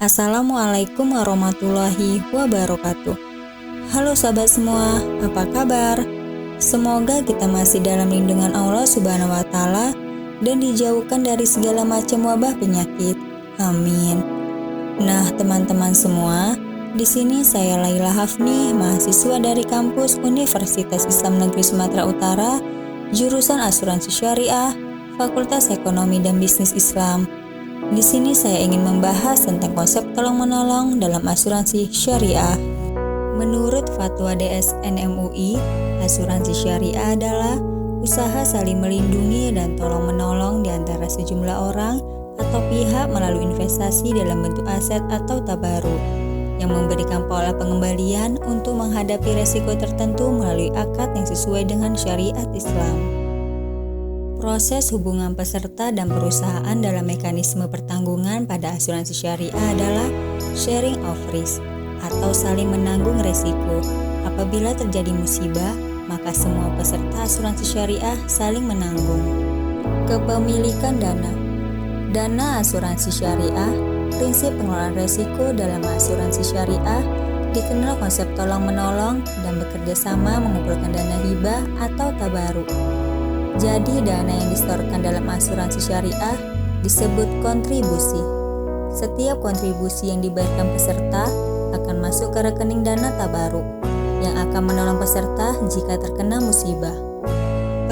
Assalamualaikum warahmatullahi wabarakatuh. Halo sahabat semua, apa kabar? Semoga kita masih dalam lindungan Allah Subhanahu wa Ta'ala dan dijauhkan dari segala macam wabah penyakit. Amin. Nah, teman-teman semua, di sini saya Laila Hafni, mahasiswa dari kampus Universitas Islam Negeri Sumatera Utara, jurusan Asuransi Syariah, Fakultas Ekonomi dan Bisnis Islam. Di sini saya ingin membahas tentang konsep tolong-menolong dalam asuransi syariah. Menurut Fatwa DSN MUI, asuransi syariah adalah usaha saling melindungi dan tolong-menolong di antara sejumlah orang atau pihak melalui investasi dalam bentuk aset atau tabaruk yang memberikan pola pengembalian untuk menghadapi resiko tertentu melalui akad yang sesuai dengan syariat Islam. Proses hubungan peserta dan perusahaan dalam mekanisme pertanggungan pada asuransi syariah adalah sharing of risk atau saling menanggung resiko. Apabila terjadi musibah, maka semua peserta asuransi syariah saling menanggung. Kepemilikan dana. Dana asuransi syariah, prinsip pengelolaan resiko dalam asuransi syariah dikenal konsep tolong-menolong dan bekerja sama mengumpulkan dana hibah atau tabaruk. Jadi dana yang disetorkan dalam asuransi syariah disebut kontribusi. Setiap kontribusi yang dibayarkan peserta akan masuk ke rekening dana tabaruk yang akan menolong peserta jika terkena musibah.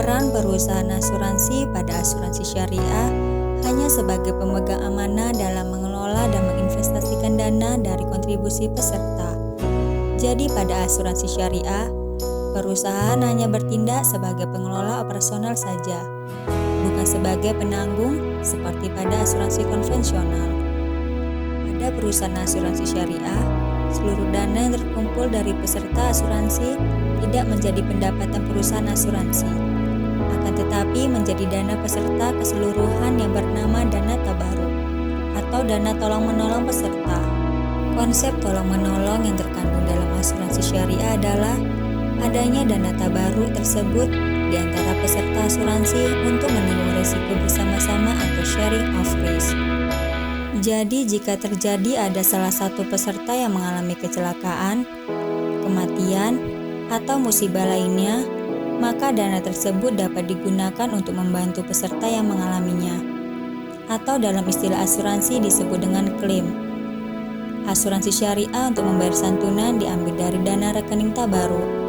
Peran perusahaan asuransi pada asuransi syariah hanya sebagai pemegang amanah dalam mengelola dan menginvestasikan dana dari kontribusi peserta. Jadi pada asuransi syariah, perusahaan hanya bertindak sebagai pengelola operasional saja, bukan sebagai penanggung seperti pada asuransi konvensional. Pada perusahaan asuransi syariah, seluruh dana yang terkumpul dari peserta asuransi tidak menjadi pendapatan perusahaan asuransi, akan tetapi menjadi dana peserta keseluruhan yang bernama dana tabaruk atau dana tolong-menolong peserta. Konsep tolong-menolong yang terkandung dalam asuransi syariah adalah adanya dana tabaruk tersebut di antara peserta asuransi untuk menanggung risiko bersama-sama atau sharing of risk. Jadi jika terjadi ada salah satu peserta yang mengalami kecelakaan, kematian, atau musibah lainnya, maka dana tersebut dapat digunakan untuk membantu peserta yang mengalaminya, atau dalam istilah asuransi disebut dengan klaim. Asuransi syariah untuk membayar santunan diambil dari dana rekening tabaruk.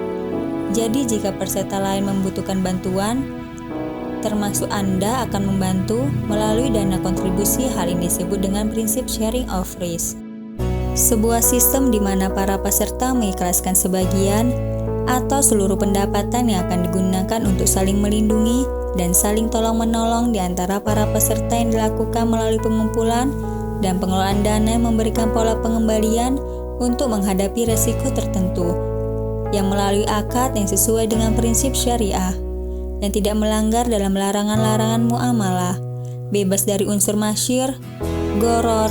Jadi jika peserta lain membutuhkan bantuan, termasuk Anda akan membantu melalui dana kontribusi. Hal ini disebut dengan prinsip sharing of risk. Sebuah sistem di mana para peserta mengikhlaskan sebagian atau seluruh pendapatan yang akan digunakan untuk saling melindungi dan saling tolong-menolong di antara para peserta yang dilakukan melalui pengumpulan dan pengelolaan dana yang memberikan pola pengembalian untuk menghadapi resiko tertentu yang melalui akad yang sesuai dengan prinsip syariah, yang tidak melanggar dalam larangan-larangan muamalah, bebas dari unsur masyir, goror,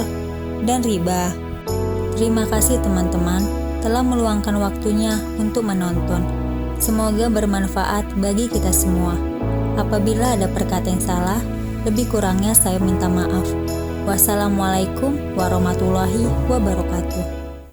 dan riba. Terima kasih teman-teman telah meluangkan waktunya untuk menonton. Semoga bermanfaat bagi kita semua. Apabila ada perkataan yang salah, lebih kurangnya saya minta maaf. Wassalamualaikum warahmatullahi wabarakatuh.